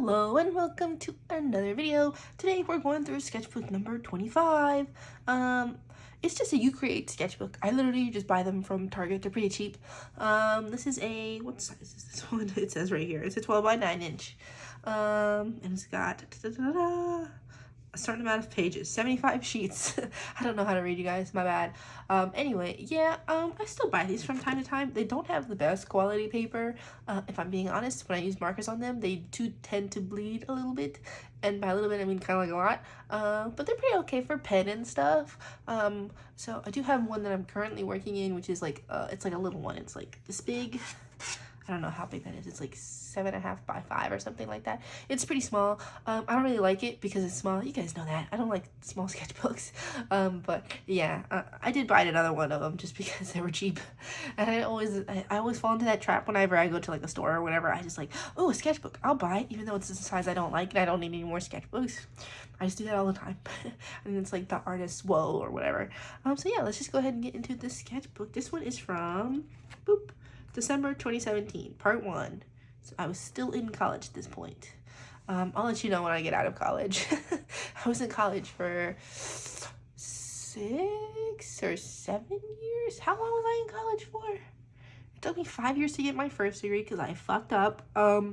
Hello and welcome to another video. Today we're going through sketchbook number 25. It's just a You Create sketchbook. I literally just buy them from Target. They're pretty cheap. This is a, what size is this one? It says right here. It's a 12 by 9 inch. And it's got a certain amount of pages, 75 sheets. I don't know how to read, you guys, my bad. Anyway, yeah, I still buy these from time to time. They don't have the best quality paper, if I'm being honest. When I use markers on them, they do tend to bleed a little bit, and by a little bit I mean kind of like a lot, but they're pretty okay for pen and stuff. So I do have one that I'm currently working in, which is like, it's like a little one. It's like this big. I don't know how big that is. It's like 7.5 by 5 or something like that. It's pretty small. I don't really like it because it's small. You guys know that. I don't like small sketchbooks. But yeah, I did buy another one of them just because they were cheap. And I always fall into that trap whenever I go to like a store or whatever. I just like, oh, a sketchbook. I'll buy it even though it's a size I don't like and I don't need any more sketchbooks. I just do that all the time. And it's like the artist's woe or whatever. So yeah, let's just go ahead and get into this sketchbook. This one is from, boop, December 2017, part 1. So I was still in college at this point. I'll let you know when I get out of college. I was in college for 6 or 7 years. How long was I in college for? It took me 5 years to get my first degree because I fucked up. But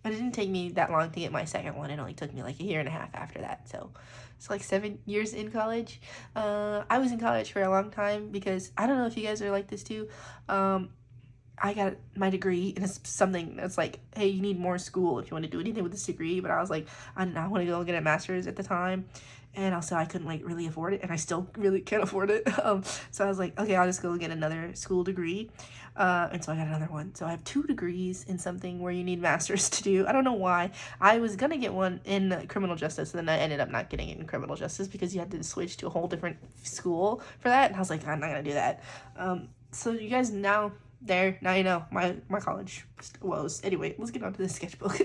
it didn't take me that long to get my second one. It only took me like 1.5 years after that. So it's like 7 years in college. I was in college for a long time because I don't know if you guys are like this too. I got my degree, and it's something that's like, hey, you need more school if you want to do anything with this degree. But I was like, I want to go get a master's at the time, and also I couldn't like really afford it, and I still really can't afford it. So I was like, okay, I'll just go get another school degree, and so I got another one. So I have 2 degrees in something where you need masters to do. I don't know why. I was gonna get one in criminal justice, and then I ended up not getting it in criminal justice because you had to switch to a whole different school for that, and I was like, I'm not gonna do that. So you guys now you know my college woes. Anyway, let's get on to the sketchbook.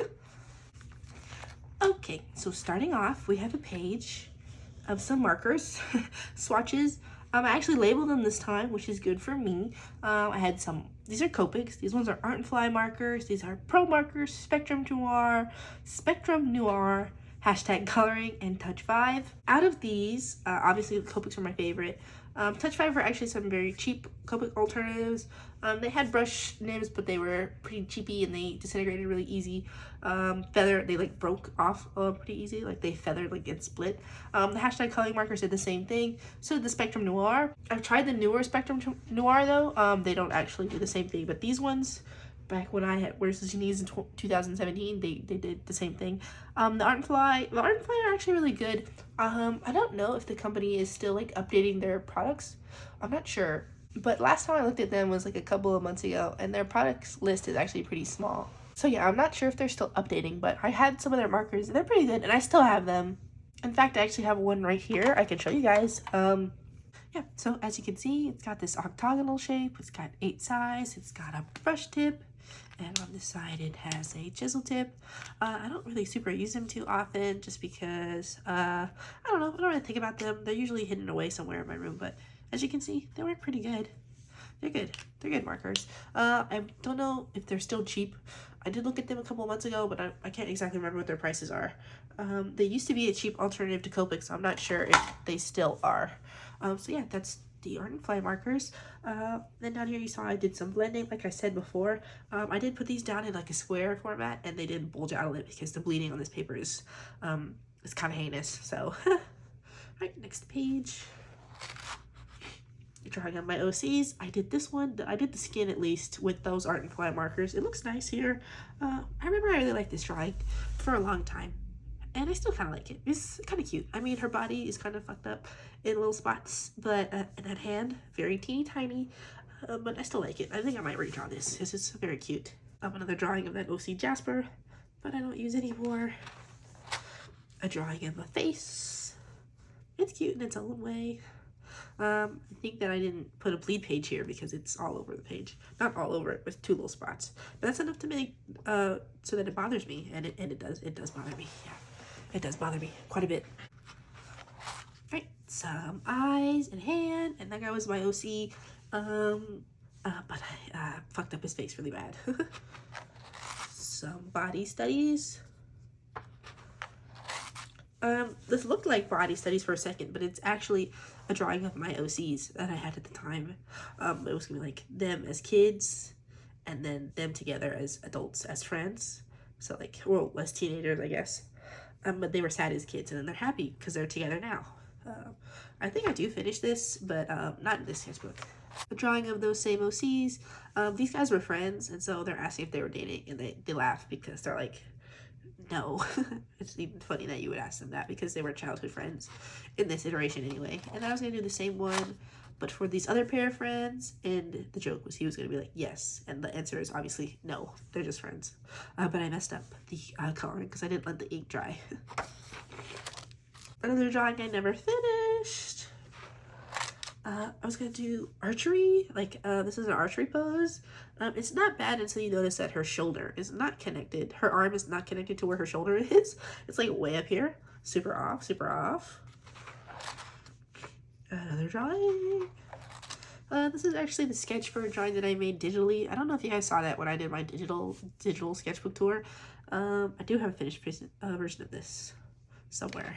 Okay, so starting off, we have a page of some markers, swatches. I actually labeled them this time, which is good for me. I had some, these are Copics. These ones are Art and Fly markers. These are Pro markers, Spectrum Noir, hashtag coloring, and Touch 5. Out of these, obviously the Copics are my favorite. Touch 5 were actually some very cheap Copic alternatives. They had brush nibs, but they were pretty cheapy and they disintegrated really easy. They like broke off pretty easy, like they feathered, like it split. The hashtag coloring markers did the same thing. So did the Spectrum Noir. I've tried the newer Spectrum Noir though. They don't actually do the same thing, but these ones, back when I had Where's Genies in 2017, they did the same thing. The Art and Fly are actually really good. I don't know if the company is still like updating their products. I'm not sure, but last time I looked at them was like a couple of months ago, and their products list is actually pretty small. So yeah, I'm not sure if they're still updating, but I had some of their markers and they're pretty good, and I still have them. In fact, I actually have one right here I can show you guys. Yeah, so as you can see, it's got this octagonal shape, it's got 8 sides, it's got a brush tip, and on this side it has a chisel tip. I don't really super use them too often just because, I don't know, I don't really think about them. They're usually hidden away somewhere in my room, but as you can see, they work pretty good. They're good. They're good markers. I don't know if they're still cheap. I did look at them a couple months ago, but I can't exactly remember what their prices are. They used to be a cheap alternative to Copic, so I'm not sure if they still are. So yeah, that's the Art and Fly markers. Then down here you saw I did some blending, like I said before. I did put these down in like a square format, and they didn't bulge out a little because the bleeding on this paper is kind of heinous. So, right, next page. Drawing on my OCs. I did this one. I did the skin at least with those Art and Fly markers. It looks nice here. I remember I really liked this drawing for a long time, and I still kind of like it. It's kind of cute. I mean, her body is kind of fucked up in little spots, but and that hand, very teeny tiny, but I still like it. I think I might redraw this because it's very cute. Another drawing of that OC Jasper, but I don't use anymore. A drawing of the face. It's cute in its own way. I think that I didn't put a bleed page here because it's all over the page. Not all over it, with 2 little spots. But that's enough to make, so that it bothers me. And it does bother me. Yeah, it does bother me quite a bit. Right, some eyes and hand. And that guy was my OC. But I fucked up his face really bad. Some body studies. This looked like body studies for a second, but it's actually a drawing of my OCs that I had at the time. It was gonna be like them as kids, and then them together as adults, as friends. So like, well, as teenagers, I guess. But they were sad as kids, and then they're happy because they're together now. I think I do finish this, but not in this sketchbook. A drawing of those same OCs. These guys were friends, and so they're asking if they were dating, and they laugh because they're like, no. It's even funny that you would ask them that because they were childhood friends in this iteration anyway. And I was going to do the same one, but for these other pair of friends, and the joke was he was going to be like, yes, and the answer is obviously no, they're just friends. But I messed up the coloring because I didn't let the ink dry. Another drawing I never finished. I was gonna do archery, like this is an archery pose. It's not bad until you notice that her shoulder is not connected. Her arm is not connected to where her shoulder is. It's like way up here, super off, super off. Another drawing. This is actually the sketch for a drawing that I made digitally. I don't know if you guys saw that when I did my digital sketchbook tour. I do have a finished version of this somewhere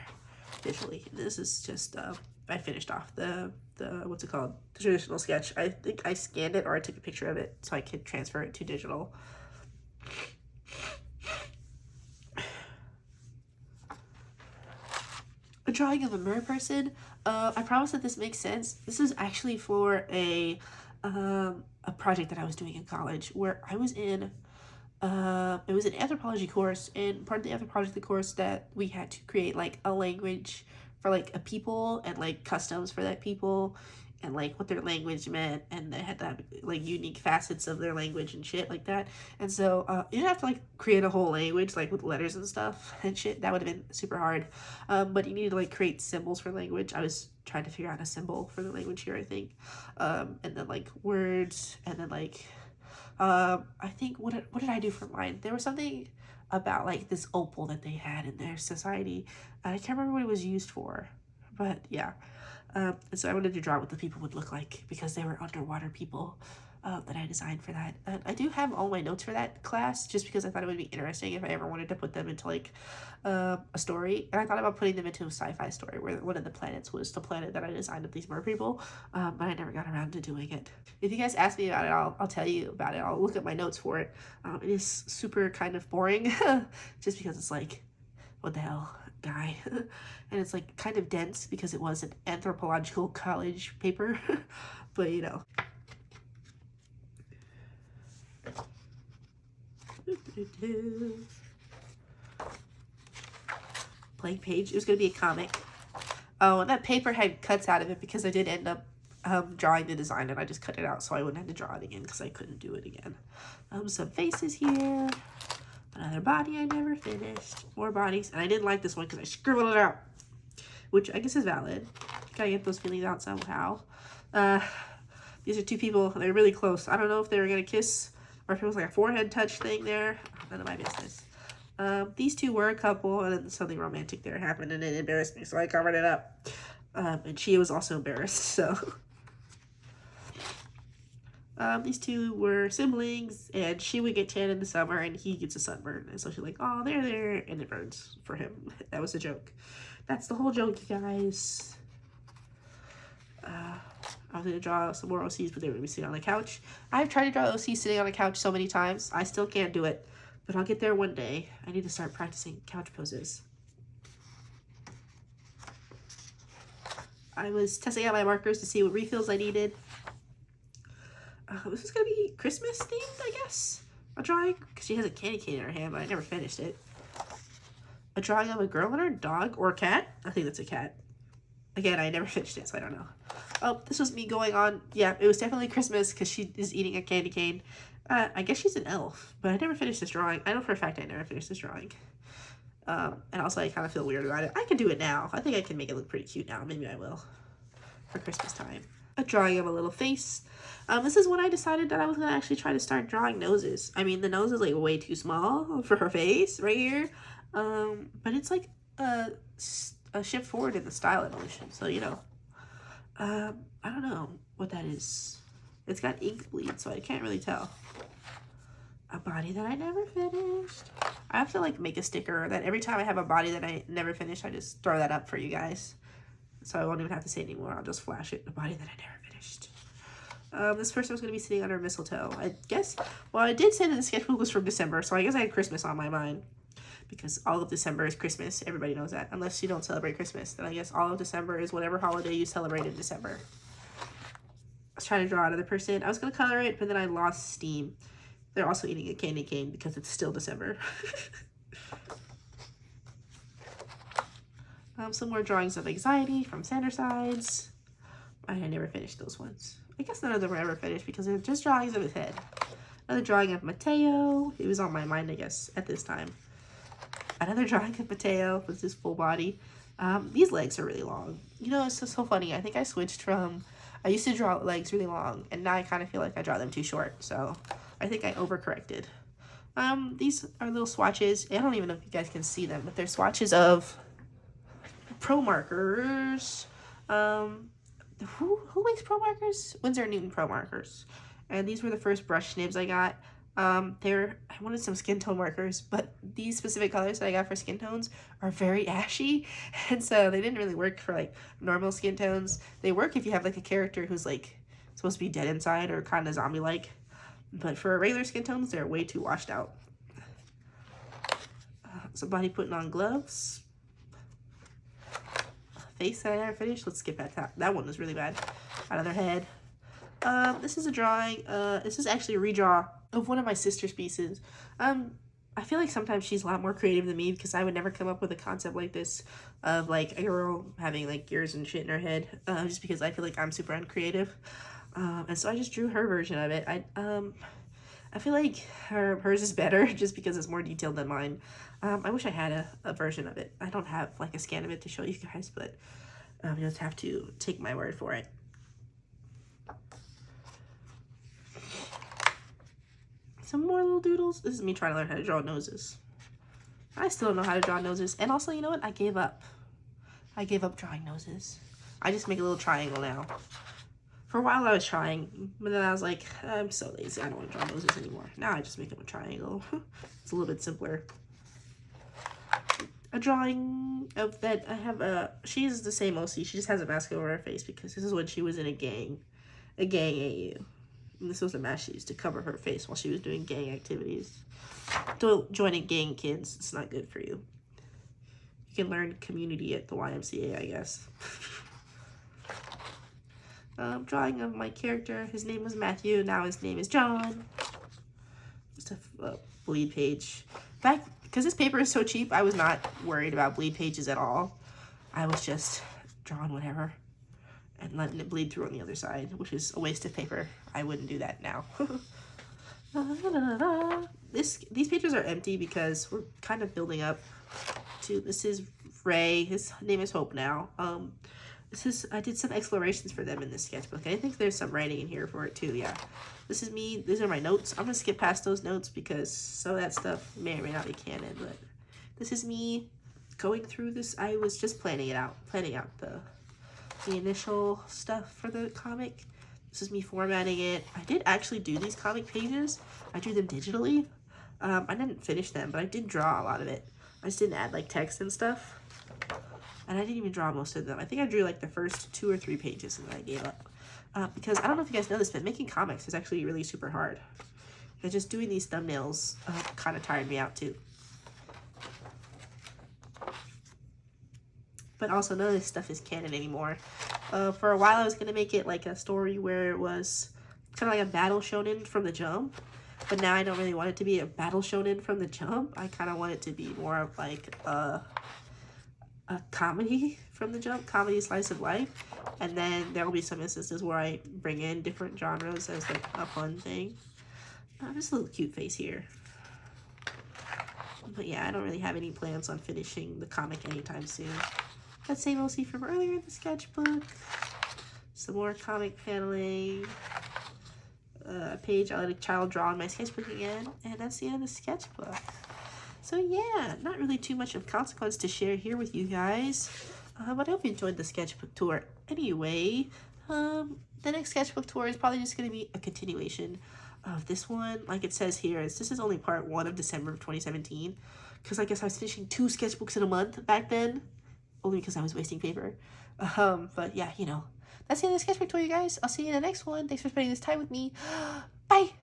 digitally. This is just I finished off the what's it called, the traditional sketch. I think I scanned it or I took a picture of it so I could transfer it to digital. A drawing of a mirror person. I promise that this makes sense. This is actually for a project that I was doing in college where I was in it was an anthropology course, and part of the anthropology course that we had to create like a language for like a people and like customs for that people and like what their language meant, and they had to have like unique facets of their language and shit like that. And so you didn't have to like create a whole language like with letters and stuff and shit. That would have been super hard. But you need to like create symbols for language. I was trying to figure out a symbol for the language here, I think. And then like words, and then like I think what did I do for mine? There was something about like this opal that they had in their society. I can't remember what it was used for, but yeah. And so I wanted to draw what the people would look like because they were underwater people that I designed for that. And I do have all my notes for that class just because I thought it would be interesting if I ever wanted to put them into like a story. And I thought about putting them into a sci-fi story where one of the planets was the planet that I designed of these mer people, but I never got around to doing it. If you guys ask me about it, I'll tell you about it. I'll look at my notes for it. It is super kind of boring just because it's like, what the hell, guy? And it's like kind of dense because it was an anthropological college paper, but you know. Blank page. It was going to be a comic. Oh, and that paper had cuts out of it because I did end up drawing the design, and I just cut it out so I wouldn't have to draw it again because I couldn't do it again. Some faces here. Another body I never finished. More bodies. And I didn't like this one because I scribbled it out, which I guess is valid. Gotta get those feelings out somehow. These are two people. They're really close. I don't know if they were going to kiss or if it was like a forehead touch thing there. None of my business. These two were a couple, and then something romantic there happened, and it embarrassed me, so I covered it up. And she was also embarrassed, so. These two were siblings, and she would get tan in the summer, and he gets a sunburn. And so she's like, oh, there, and it burns for him. That was a joke. That's the whole joke, you guys. I was going to draw some more OCs, but they were going to be sitting on the couch. I've tried to draw OCs sitting on the couch so many times. I still can't do it, but I'll get there one day. I need to start practicing couch poses. I was testing out my markers to see what refills I needed. This is going to be Christmas themed, I guess. A drawing, because she has a candy cane in her hand, but I never finished it. A drawing of a girl and her dog, or a cat. I think that's a cat. Again, I never finished it, so I don't know. Oh, this was me going on. Yeah, it was definitely Christmas because she is eating a candy cane. I guess she's an elf, but I never finished this drawing. I know for a fact I never finished this drawing. And also I kind of feel weird about it. I can do it now. I think I can make it look pretty cute now. Maybe I will for Christmas time. A drawing of a little face. This is when I decided that I was going to actually try to start drawing noses. I mean, the nose is like way too small for her face right here. But it's like a shift forward in the style evolution. So, you know, I don't know what that is. It's got ink bleed, so I can't really tell. a body that I never finished. I have to like make a sticker that every time I have a body that I never finished, I just throw that up for you guys. So I won't even have to say it anymore. I'll just flash it, a body that I never finished. This person was going to be sitting under mistletoe. I guess, well, I did say that the sketchbook was from December, so I guess I had Christmas on my mind. Because all of December is Christmas. Everybody knows that. Unless you don't celebrate Christmas, then I guess all of December is whatever holiday you celebrate in December. I was trying to draw another person. I was going to color it, but then I lost steam. They're also eating a candy cane because it's still December. Some more drawings of anxiety from Sander sides. I never finished those ones. I guess none of them were ever finished because they're just drawings of his head. Another drawing of Mateo. It was on my mind, I guess, at this time. Another drawing of Mateo with his full body. These legs are really long. You know, it's just so funny. I think I switched from... I used to draw legs really long, and now I kind of feel like I draw them too short. So I think I overcorrected. These are little swatches. I don't even know if you guys can see them, but they're swatches of Pro markers. Who makes Pro markers? Winsor & Newton Pro markers. And these were the first brush nibs I got. I wanted some skin tone markers, but these specific colors that I got for skin tones are very ashy, and so they didn't really work for like normal skin tones. They work if you have like a character who's like supposed to be dead inside or kind of zombie-like, but for regular skin tones, they're way too washed out. Somebody putting on gloves. Face that I never finished. Let's skip that. That one was really bad. Another head. This is a drawing. This is actually a redraw of one of my sister's pieces. I feel like sometimes she's a lot more creative than me because I would never come up with a concept like this of like a girl having like gears and shit in her head, just because I feel like I'm super uncreative. And so I just drew her version of it. I feel like hers is better just because it's more detailed than mine. I wish I had a version of it. I don't have like a scan of it to show you guys, but you just have to take my word for it. Some more little doodles. This is me trying to learn how to draw noses. I still don't know how to draw noses. And also, you know what? I gave up. I gave up drawing noses. I just make a little triangle now. For a while I was trying, but then I was like, I'm so lazy. I don't want to draw noses anymore. Now I just make them a triangle. It's a little bit simpler. A drawing of that I have she's the same OC. She just has a mask over her face because this is when she was in a gang AU. And this was a mask she used to cover her face while she was doing gang activities. Don't join a gang, kids. It's not good for you. You can learn community at the YMCA, I guess. Drawing of my character. His name was Matthew. Now his name is John. Just a bleed page. Because this paper is so cheap, I was not worried about bleed pages at all. I was just drawing whatever and letting it bleed through on the other side, which is a waste of paper. I wouldn't do that now. These pages are empty because we're kind of building up to, this is Ray, his name is Hope now. I did some explorations for them in this sketchbook. I think there's some writing in here for it too, yeah. This is me, these are my notes. I'm gonna skip past those notes because some of that stuff may or may not be canon, but this is me going through this. I was just planning out the initial stuff for the comic. This is me formatting it. I did actually do these comic pages. I drew them digitally. I didn't finish them, but I did draw a lot of it. I just didn't add like text and stuff. And I didn't even draw most of them. I think I drew like the first 2 or 3 pages and then I gave up. Because I don't know if you guys know this, but making comics is actually really super hard. And just doing these thumbnails kind of tired me out too. But also none of this stuff is canon anymore. For a while I was going to make it like a story where it was kind of like a battle shonen from the jump. But now I don't really want it to be a battle shonen from the jump. I kind of want it to be more of like a comedy from the jump, comedy slice of life. And then there will be some instances where I bring in different genres as like a fun thing. Just a little cute face here. But yeah, I don't really have any plans on finishing the comic anytime soon. That same OC from earlier in the sketchbook. Some more comic paneling. A page I let a child draw in my sketchbook again. And that's the end of the sketchbook. So yeah, not really too much of consequence to share here with you guys. But I hope you enjoyed the sketchbook tour anyway. The next sketchbook tour is probably just going to be a continuation of this one. Like it says here, this is only part 1 of December of 2017. Because I guess I was finishing 2 sketchbooks in a month back then. Only because I was wasting paper. But yeah, you know. That's the end of the sketchbook tour, you guys. I'll see you in the next one. Thanks for spending this time with me. Bye!